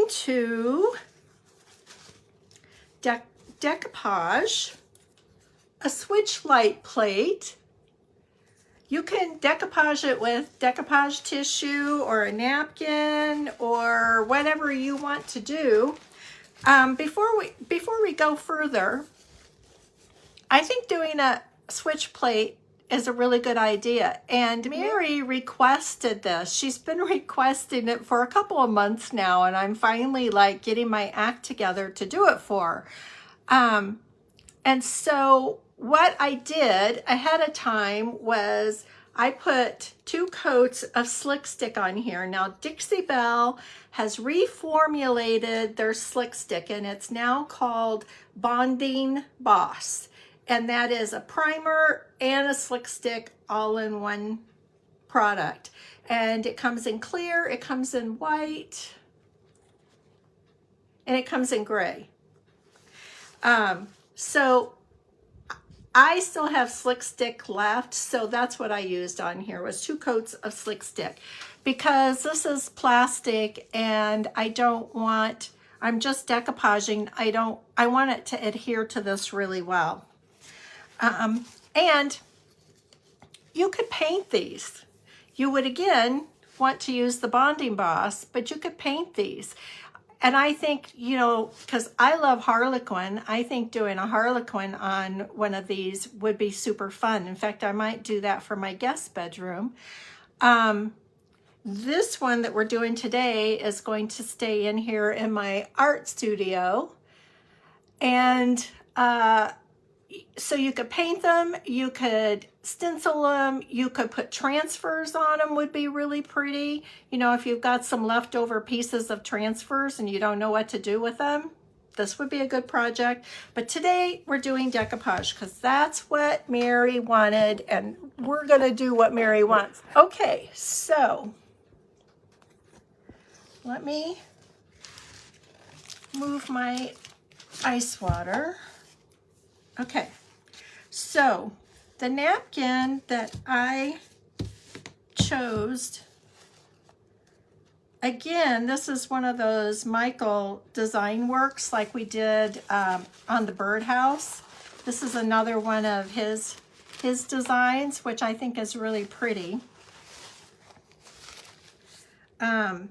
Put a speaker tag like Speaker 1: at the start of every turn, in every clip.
Speaker 1: to Decoupage a switch light plate. You can decoupage it with decoupage tissue or a napkin or whatever you want to do. Before we go further, I think doing a switch plate is a really good idea. And Mary requested this. She's been requesting it for a couple of months now, and I'm finally like getting my act together to do it for her. And so what I did ahead of time was I put 2 coats of Slick Stick on here. Now Dixie Belle has reformulated their Slick Stick, and it's now called Bonding Boss. And that is a primer and a Slick Stick all in one product. And it comes in clear, it comes in white, and it comes in gray. So I still have Slick Stick left, so that's what I used on here, was 2 coats of Slick Stick. Because this is plastic and I'm just decoupaging, I want it to adhere to this really well. And you could paint these. You would again want to use the Bonding Boss, but you could paint these. And I think, you know, because I love Harlequin, I think doing a Harlequin on one of these would be super fun. In fact, I might do that for my guest bedroom. This one that we're doing today is going to stay in here in my art studio. And so you could paint them, you could stencil them, you could put transfers on them, would be really pretty. You know, if you've got some leftover pieces of transfers and you don't know what to do with them, this would be a good project. But today we're doing decoupage because that's what Mary wanted, and we're gonna do what Mary wants. Okay, so let me move my ice water. Okay, so the napkin that I chose, again, this is one of those Michael design works like we did on the birdhouse. This is another one of his designs, which I think is really pretty. And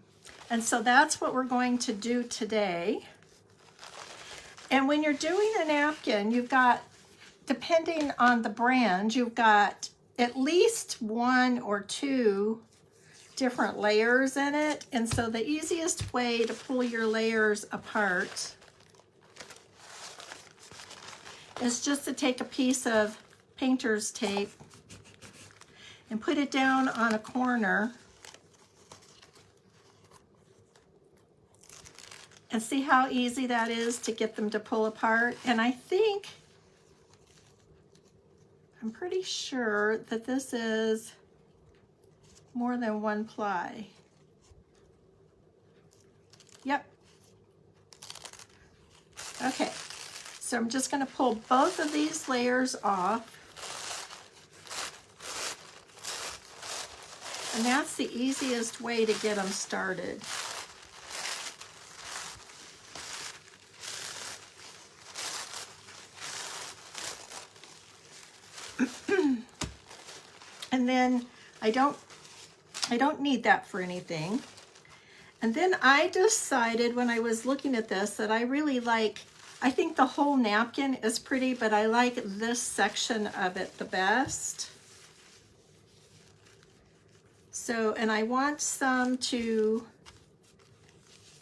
Speaker 1: so that's what we're going to do today. And when you're doing a napkin, you've got, depending on the brand, you've got at least 1 or 2 different layers in it. And so the easiest way to pull your layers apart is just to take a piece of painter's tape and put it down on a corner. And see how easy that is to get them to pull apart. And I'm pretty sure that this is more than 1 ply. Yep. Okay, so I'm just going to pull both of these layers off. And that's the easiest way to get them started. And then I don't need that for anything. And then I decided when I was looking at this that I really like, I think the whole napkin is pretty, but I like this section of it the best. So, and I want some to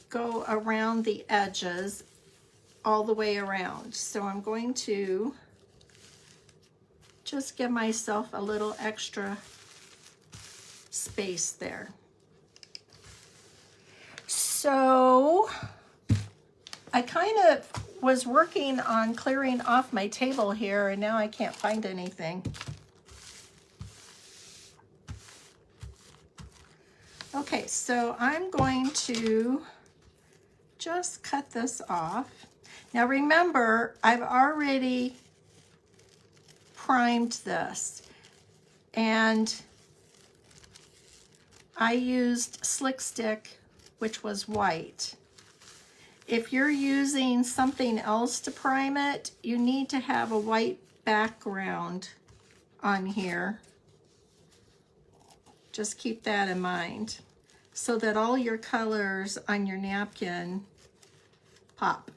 Speaker 1: go around the edges all the way around. So I'm going to just give myself a little extra space there. So I kind of was working on clearing off my table here, and now I can't find anything. Okay, so I'm going to just cut this off. Now remember, I've already primed this, and I used Slick Stick, which was white. if you're using something else to prime it, you need to have a white background on here. Just keep that in mind so that all your colors on your napkin pop.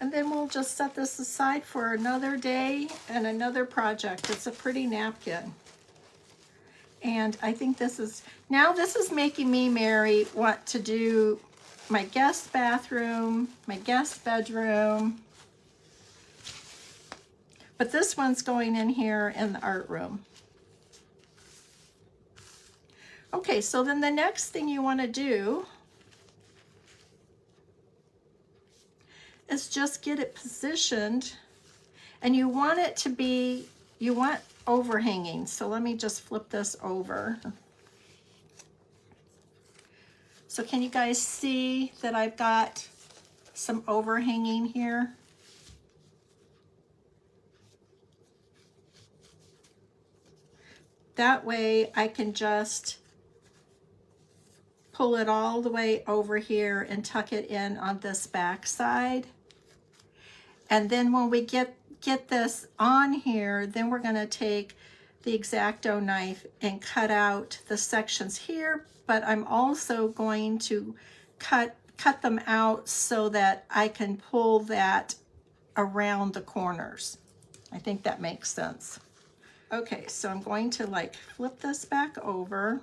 Speaker 1: And then we'll just set this aside for another day and another project. It's a pretty napkin. And I think this is making me, Mary, want to do my guest bathroom, my guest bedroom. But this one's going in here in the art room. Okay, so then the next thing you want to do is just get it positioned, and you want it to be, you want overhanging. So let me just flip this over. So can you guys see that I've got some overhanging here? That way I can just pull it all the way over here and tuck it in on this back side. And then when we get this on here, then we're gonna take the X-Acto knife and cut out the sections here, but I'm also going to cut them out so that I can pull that around the corners. I think that makes sense. Okay, so I'm going to like flip this back over.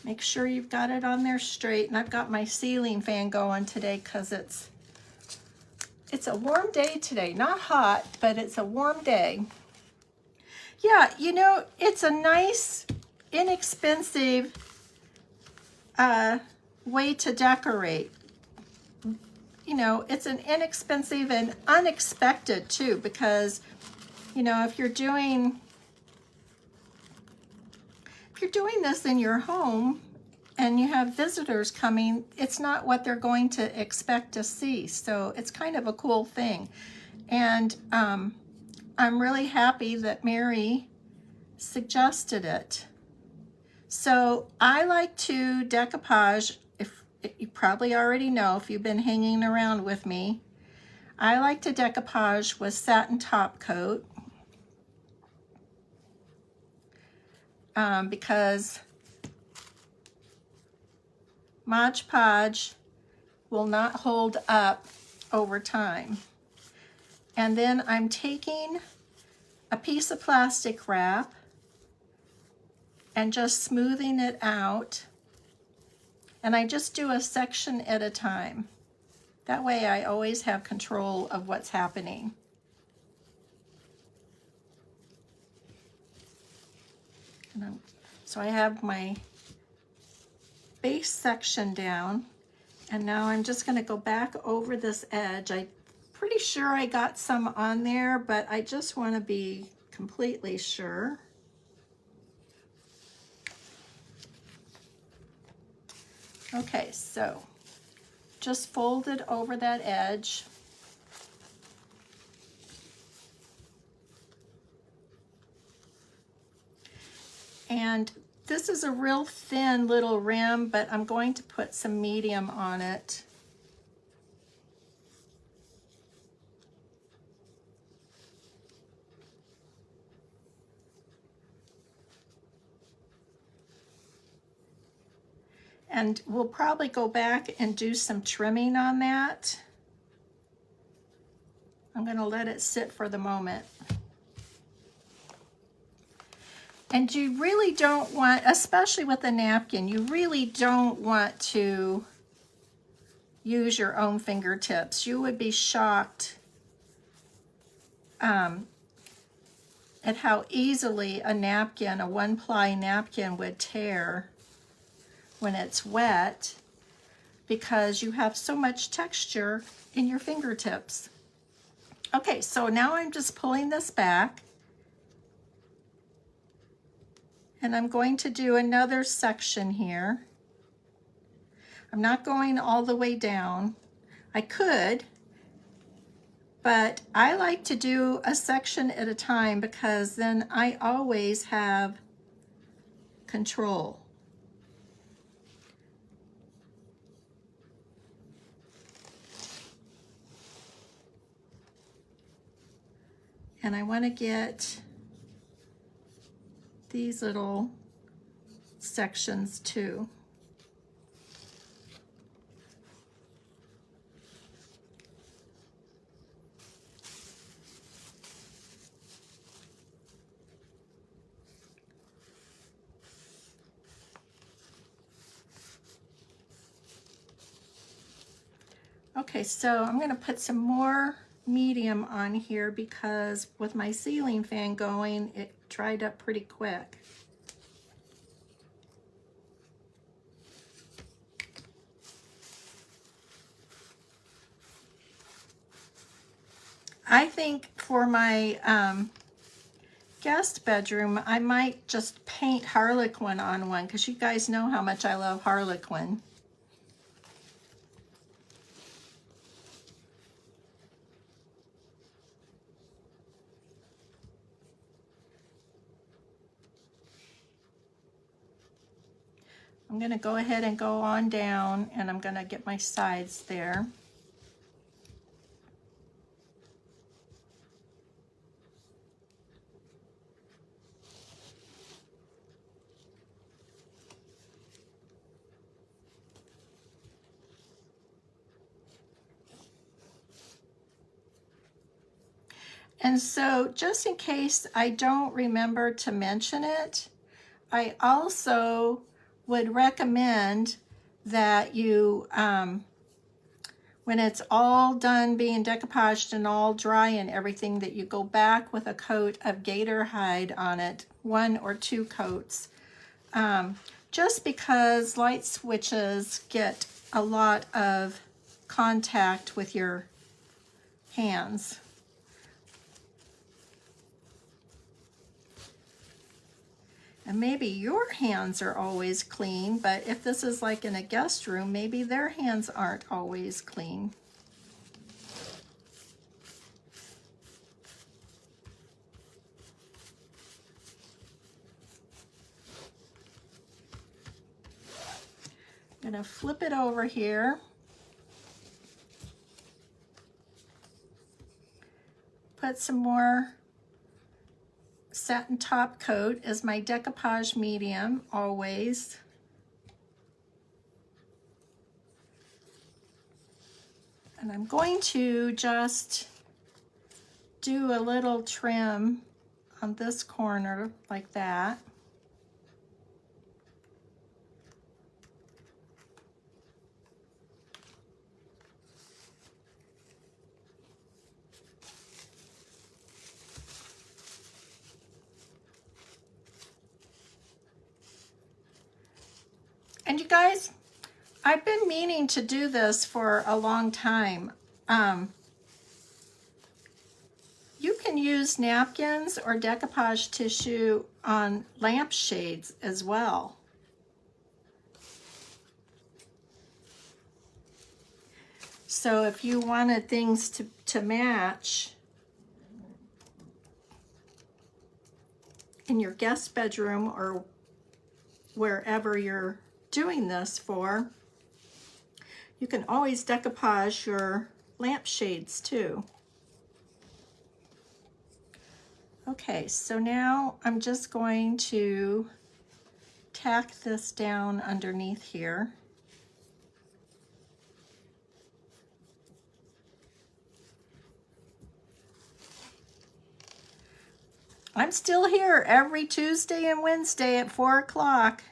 Speaker 1: Make sure you've got it on there straight. And I've got my ceiling fan going today because it's a warm day today. Not hot, but it's a warm day. Yeah, you know, it's a nice, inexpensive way to decorate. You know, it's an inexpensive and unexpected too, because, you know, if you're doing this in your home and you have visitors coming, it's not what they're going to expect to see. So it's kind of a cool thing. And I'm really happy that Mary suggested it. So I like to decoupage, if you probably already know if you've been hanging around with me, I like to decoupage with satin top coat. Because Mod Podge will not hold up over time. And then I'm taking a piece of plastic wrap and just smoothing it out. And I just do a section at a time. That way I always have control of what's happening. So I have my base section down, and now I'm just going to go back over this edge. I'm pretty sure I got some on there, but I just want to be completely sure. Okay, so just fold it over that edge. And this is a real thin little rim, but I'm going to put some medium on it. And we'll probably go back and do some trimming on that. I'm going to let it sit for the moment. And you really don't want, especially with a napkin, you really don't want to use your own fingertips. You would be shocked at how easily a napkin, a one-ply napkin, would tear when it's wet, because you have so much texture in your fingertips. Okay, so now I'm just pulling this back. And I'm going to do another section here. I'm not going all the way down. I could, but I like to do a section at a time because then I always have control. And I want to get these little sections too. Okay, so I'm going to put some more medium on here because with my ceiling fan going, it dried up pretty quick. I think for my guest bedroom, I might just paint Harlequin on one because you guys know how much I love Harlequin. I'm going to go ahead and go on down, and I'm going to get my sides there. And so just in case I don't remember to mention it, I also would recommend that you, when it's all done being decoupaged and all dry and everything, that you go back with a coat of gator hide on it, 1 or 2 coats. Just because light switches get a lot of contact with your hands. And maybe your hands are always clean, but if this is like in a guest room, maybe their hands aren't always clean. I'm going to flip it over here. Put some more satin top coat as my decoupage medium, always. And I'm going to just do a little trim on this corner like that. And you guys, I've been meaning to do this for a long time. You can use napkins or decoupage tissue on lampshades as well. So if you wanted things to match in your guest bedroom or wherever you're doing this for, you can always decoupage your lampshades too. Okay, so now I'm just going to tack this down underneath here. I'm still here every Tuesday and Wednesday at 4 o'clock.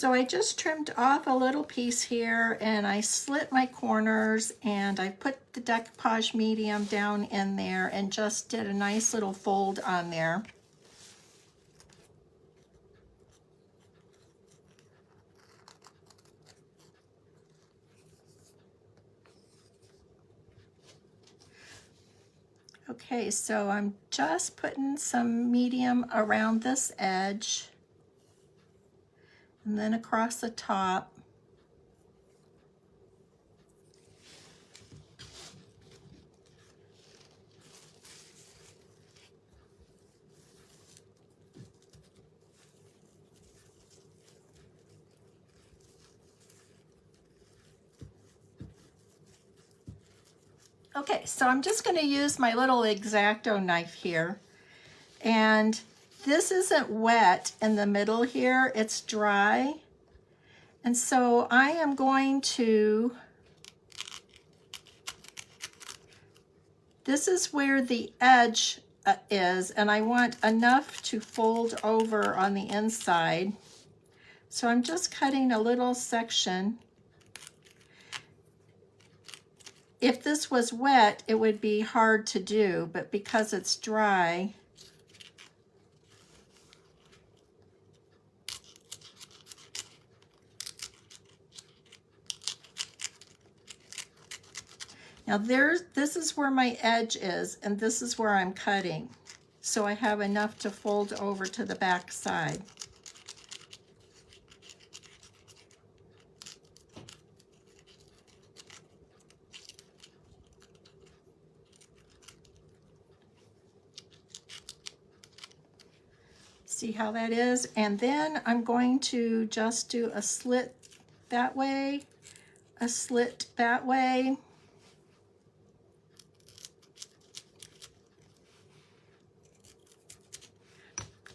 Speaker 1: So I just trimmed off a little piece here and I slit my corners and I put the decoupage medium down in there and just did a nice little fold on there. Okay, so I'm just putting some medium around this edge and then across the top. Okay, so I'm just going to use my little X-Acto knife here, and this isn't wet in the middle here, it's dry, and so I am going to, this is where the edge is, and I want enough to fold over on the inside, so I'm just cutting a little section. If this was wet, it would be hard to do, but because it's dry, now this is where my edge is, and this is where I'm cutting. So I have enough to fold over to the back side. See how that is? And then I'm going to just do a slit that way, a slit that way.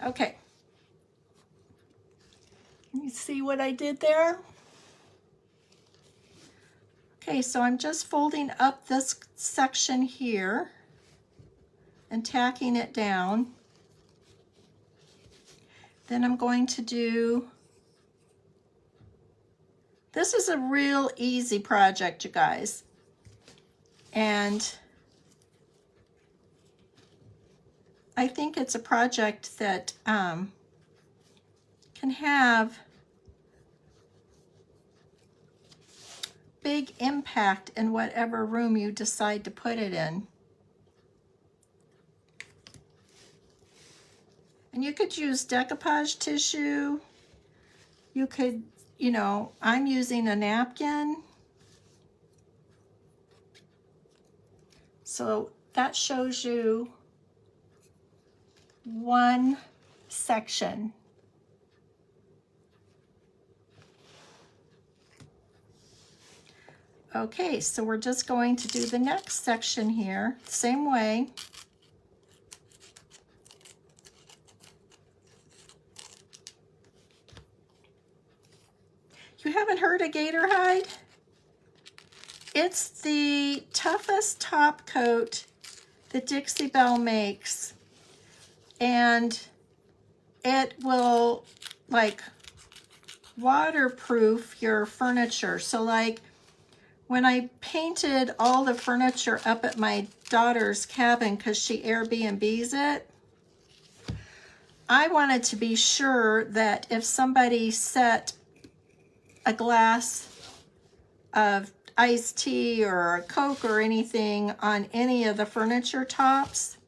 Speaker 1: Okay. Can you see what I did there? Okay, so I'm just folding up this section here and tacking it down. Then I'm going to do, this is a real easy project, you guys. And I think it's a project that can have big impact in whatever room you decide to put it in. And you could use decoupage tissue. You could, you know, I'm using a napkin. So that shows you one section. Okay, so we're just going to do the next section here, same way. You haven't heard of gator hide? It's the toughest top coat that Dixie Belle makes, and it will like waterproof your furniture. So like when I painted all the furniture up at my daughter's cabin because she Airbnbs it, I wanted to be sure that if somebody set a glass of iced tea or a Coke or anything on any of the furniture tops,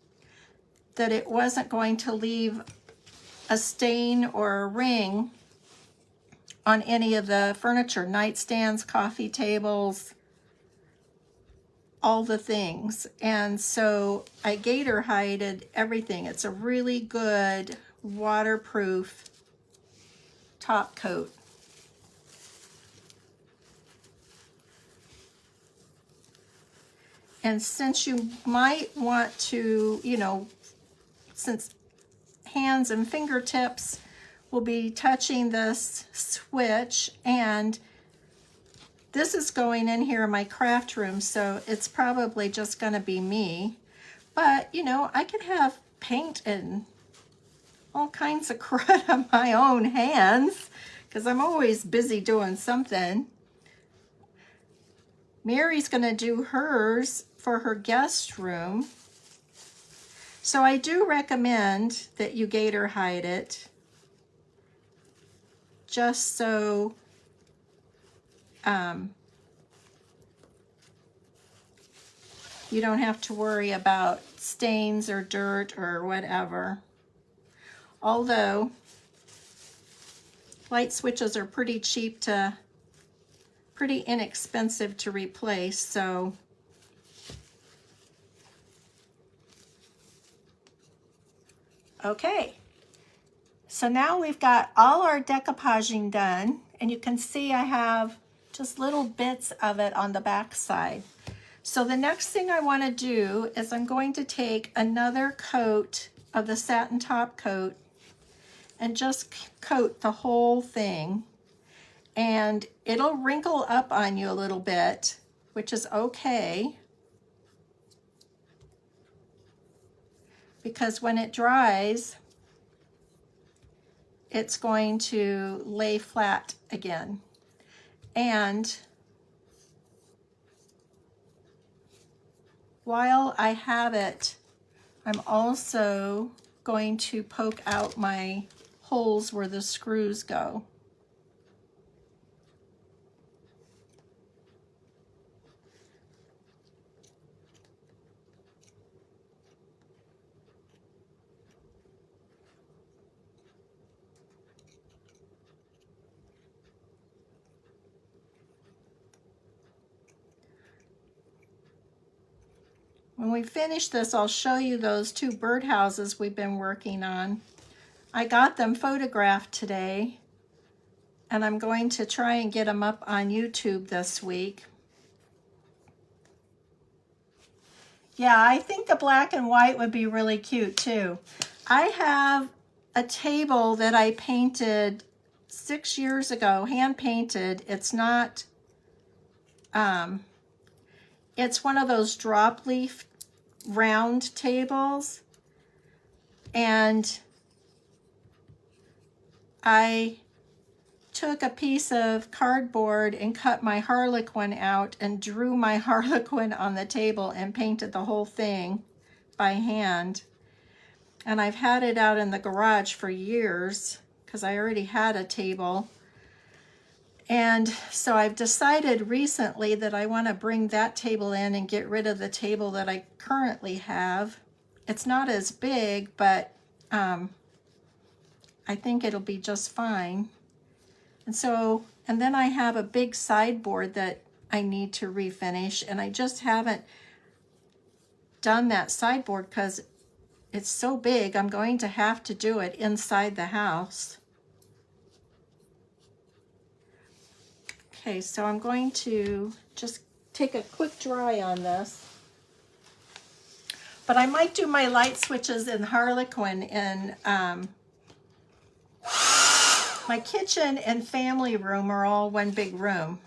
Speaker 1: that it wasn't going to leave a stain or a ring on any of the furniture, nightstands, coffee tables, all the things. And so I gator hided everything. It's a really good waterproof top coat. And since you might want to, you know, since hands and fingertips will be touching this switch, and this is going in here in my craft room, so it's probably just going to be me. But, you know, I could have paint and all kinds of crud on my own hands because I'm always busy doing something. Mary's going to do hers for her guest room. So I do recommend that you gator hide it, just so you don't have to worry about stains or dirt or whatever. Although light switches are pretty cheap pretty inexpensive to replace, so okay. So now we've got all our decoupaging done, and you can see I have just little bits of it on the back side. So the next thing I want to do is I'm going to take another coat of the satin top coat and just coat the whole thing. And it'll wrinkle up on you a little bit, which is okay, because when it dries, it's going to lay flat again. And while I have it, I'm also going to poke out my holes where the screws go. When we finish this, I'll show you those two birdhouses we've been working on. I got them photographed today, and I'm going to try and get them up on YouTube this week. Yeah, I think the black and white would be really cute too. I have a table that I painted 6 years ago, hand painted. It's not, it's one of those drop leaf round tables, and I took a piece of cardboard and cut my harlequin out and drew my harlequin on the table and painted the whole thing by hand. And I've had it out in the garage for years because I already had a table. And so I've decided recently that I want to bring that table in and get rid of the table that I currently have. It's not as big, but I think it'll be just fine. And then I have a big sideboard that I need to refinish, and I just haven't done that sideboard because it's so big. I'm going to have to do it inside the house. Okay, so I'm going to just take a quick dry on this. But I might do my light switches in Harlequin in my kitchen and family room are all one big room.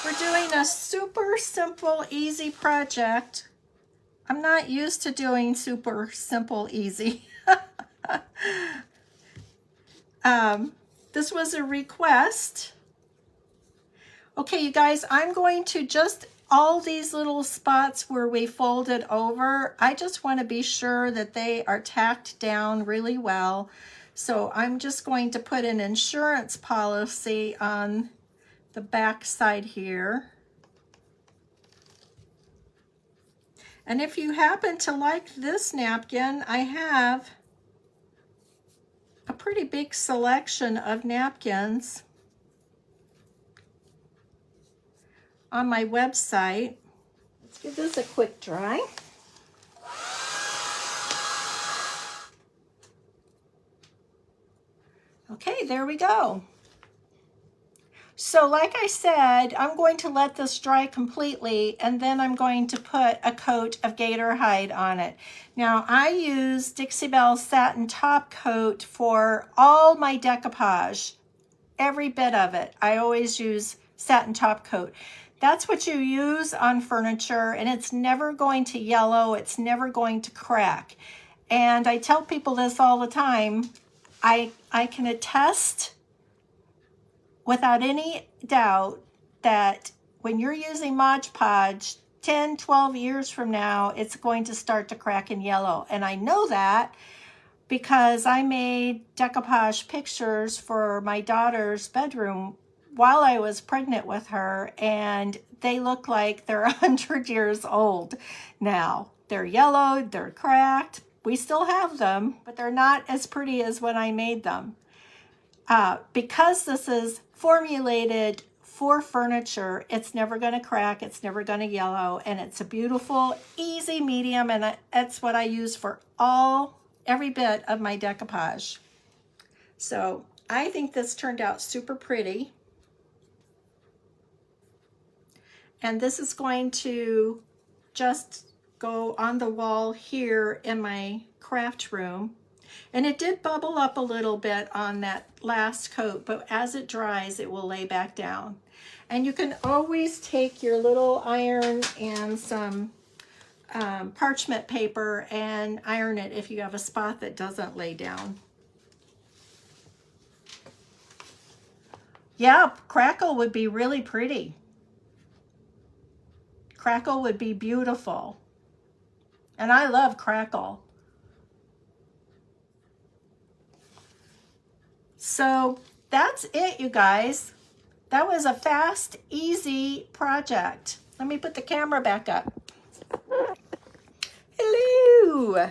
Speaker 1: We're doing a super simple, easy project. I'm not used to doing super simple, easy. This was a request. Okay, you guys, I'm going to just, all these little spots where we folded over, I just want to be sure that they are tacked down really well. So I'm just going to put an insurance policy on the back side here. And if you happen to like this napkin, I have a pretty big selection of napkins on my website. Let's give this a quick dry. Okay, there we go. So like I said, I'm going to let this dry completely, and then I'm going to put a coat of gator hide on it. Now I use Dixie Belle satin top coat for all my decoupage, every bit of it. I always use satin top coat. That's what you use on furniture, and it's never going to yellow, it's never going to crack. And I tell people this all the time. I can attest without any doubt that when you're using Mod Podge 10, 12 years from now, it's going to start to crack and yellow. And I know that because I made decoupage pictures for my daughter's bedroom while I was pregnant with her, and they look like they're 100 years old now. They're yellowed, they're cracked. We still have them, but they're not as pretty as when I made them. Because this is formulated for furniture, it's never going to crack, it's never going to yellow, and it's a beautiful, easy medium, and that's what I use for every bit of my decoupage. So I think this turned out super pretty. And this is going to just go on the wall here in my craft room. And it did bubble up a little bit on that last coat, but as it dries, it will lay back down. And you can always take your little iron and some parchment paper and iron it if you have a spot that doesn't lay down. Yeah, crackle would be really pretty. Crackle would be beautiful. And I love crackle. So that's it, you guys. That was a fast, easy project. Let me put the camera back up. Hello.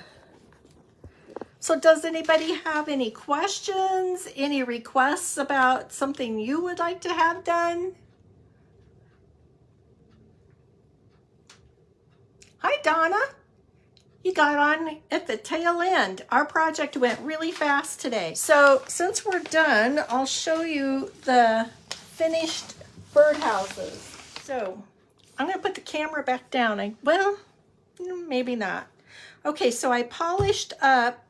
Speaker 1: So does anybody have any questions, any requests about something you would like to have done? Hi, Donna. You got on at the tail end. Our project went really fast today. So since we're done, I'll show you the finished birdhouses. So I'm going to put the camera back down. Well, maybe not. Okay, so I polished up.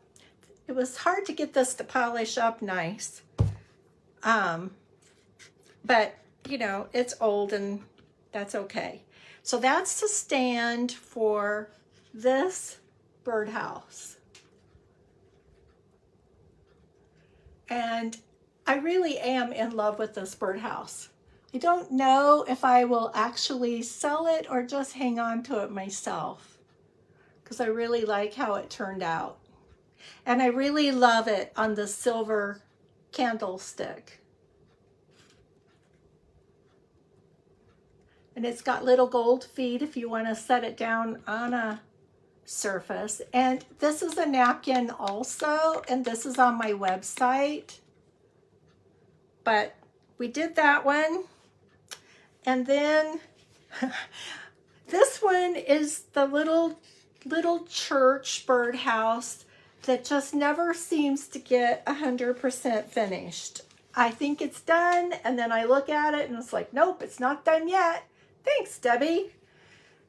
Speaker 1: It was hard to get this to polish up nice. But, you know, it's old and that's okay. So that's the stand for this birdhouse. And I really am in love with this birdhouse. I don't know if I will actually sell it or just hang on to it myself, because I really like how it turned out. And I really love it on the silver candlestick. And it's got little gold feet if you want to set it down on a surface. And this is a napkin also, and this is on my website. But we did that one. And then this one is the little church birdhouse that just never seems to get 100% finished. I think it's done, and then I look at it and it's like, nope, it's not done yet. Thanks, Debbie.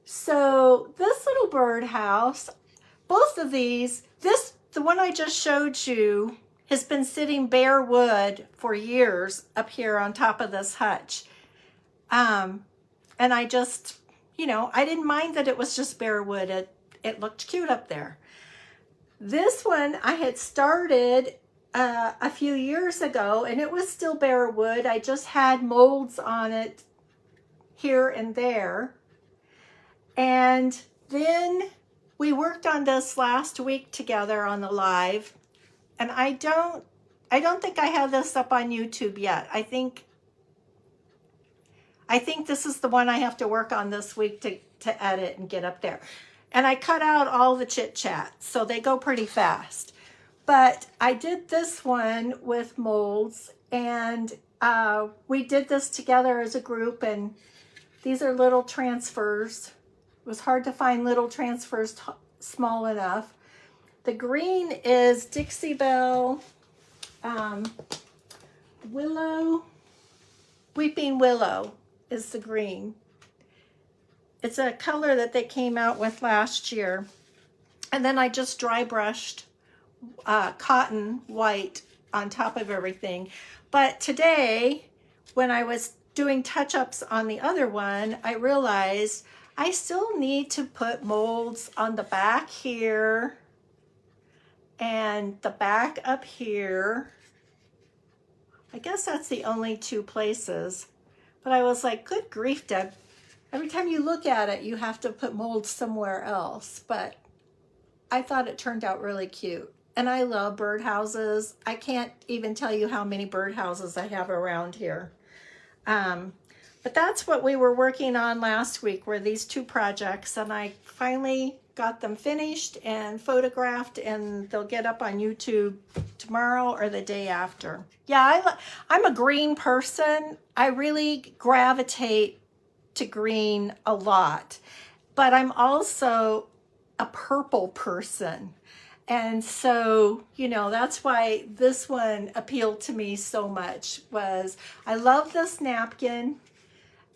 Speaker 1: So this little birdhouse, both of these, the one I just showed you has been sitting bare wood for years up here on top of this hutch. And I just, you know, I didn't mind that it was just bare wood. It looked cute up there. This one I had started a few years ago, and it was still bare wood. I just had molds on it here and there. And then we worked on this last week together on the live, and I don't think I have this up on YouTube yet. I think this is the one I have to work on this week to edit and get up there. And I cut out all the chit chat, so they go pretty fast. But I did this one with molds, and we did this together as a group, and these are little transfers. It was hard to find little transfers small enough. The green is Dixie Belle, Willow, Weeping Willow is the green. It's a color that they came out with last year. And then I just dry brushed cotton white on top of everything. But today, when I was doing touch-ups on the other one, I realized I still need to put molds on the back here and the back up here. I guess that's the only two places. But I was like, good grief, Deb. Every time you look at it, you have to put mold somewhere else. But I thought it turned out really cute. And I love birdhouses. I can't even tell you how many birdhouses I have around here. But that's what we were working on last week, were these two projects. And I finally got them finished and photographed, and they'll get up on YouTube tomorrow or the day after. Yeah, I'm a green person. I really gravitate to green a lot. But I'm also a purple person. And so, you know, that's why this one appealed to me so much. Was I love this napkin,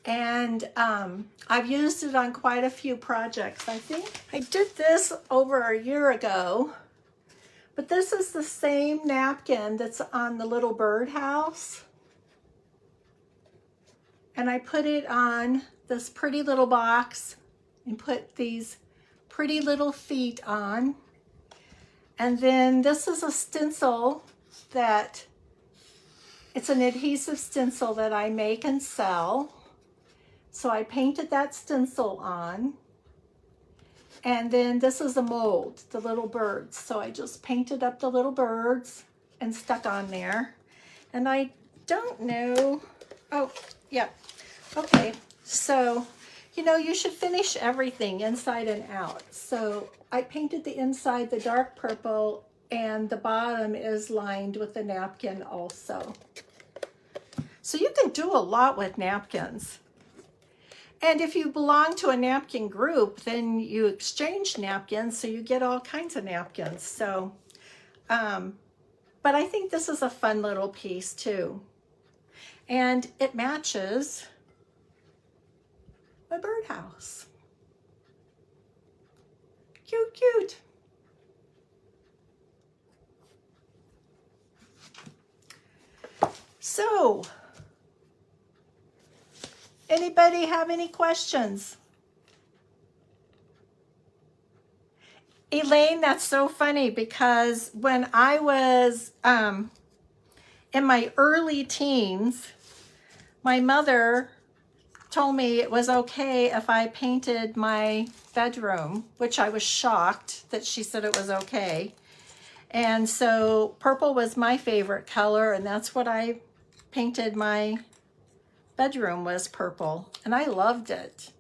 Speaker 1: and I've used it on quite a few projects. I think I did this over a year ago, but this is the same napkin that's on the little birdhouse. And I put it on this pretty little box and put these pretty little feet on. And then this is a stencil that, it's an adhesive stencil that I make and sell. So I painted that stencil on. And then this is a mold, the little birds. So I just painted up the little birds and stuck on there. And I don't know, oh, yeah, okay. So, you know, you should finish everything inside and out. So I painted the inside the dark purple, and the bottom is lined with the napkin also. So you can do a lot with napkins. And if you belong to a napkin group, then you exchange napkins, so you get all kinds of napkins. So, but I think this is a fun little piece too. And it matches my birdhouse. Cute, cute. So, anybody have any questions? Elaine, that's so funny, because when I was in my early teens, my mother told me it was okay if I painted my bedroom, which I was shocked that she said it was okay. And so purple was my favorite color, and that's what I painted my bedroom, was purple, and I loved it.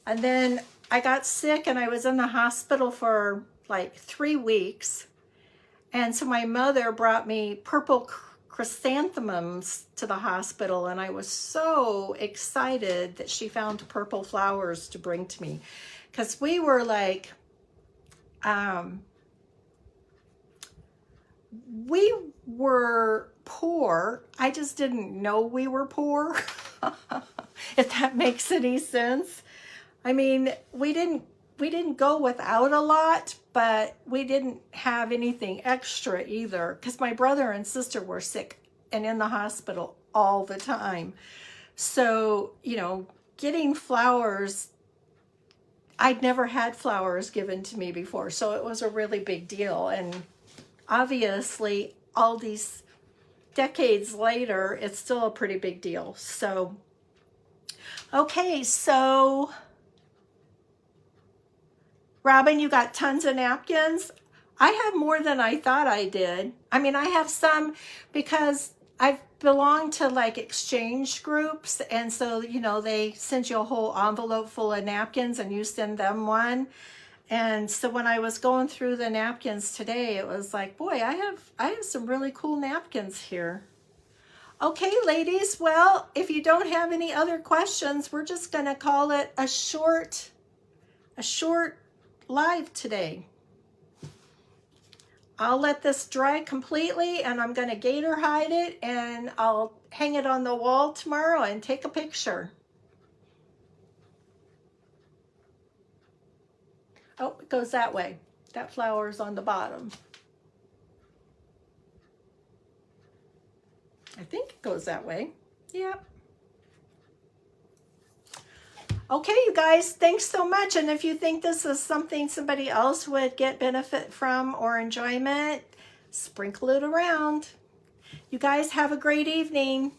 Speaker 1: And then I got sick and I was in the hospital for like 3 weeks. And so my mother brought me purple chrysanthemums to the hospital, and I was so excited that she found purple flowers to bring to me, because we were like, we were poor. I just didn't know we were poor, if that makes any sense. I mean, we didn't go without a lot, but we didn't have anything extra either, because my brother and sister were sick and in the hospital all the time. So, you know, getting flowers, I'd never had flowers given to me before, so it was a really big deal. And obviously, all these decades later, it's still a pretty big deal. So, okay, so Robin, you got tons of napkins. I have more than I thought I did. I mean, I have some because I've belonged to like exchange groups, and so, you know, they send you a whole envelope full of napkins and you send them one. And so when I was going through the napkins today, it was like, boy, I have some really cool napkins here. Okay, ladies, well, if you don't have any other questions, we're just gonna call it a short live today. I'll let this dry completely, and I'm gonna gator hide it, and I'll hang it on the wall tomorrow and take a picture. Oh, it goes that way. That flower's on the bottom. I think it goes that way. Yep. Okay, you guys, thanks so much. And if you think this is something somebody else would get benefit from or enjoyment, sprinkle it around. You guys have a great evening.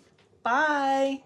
Speaker 1: Bye.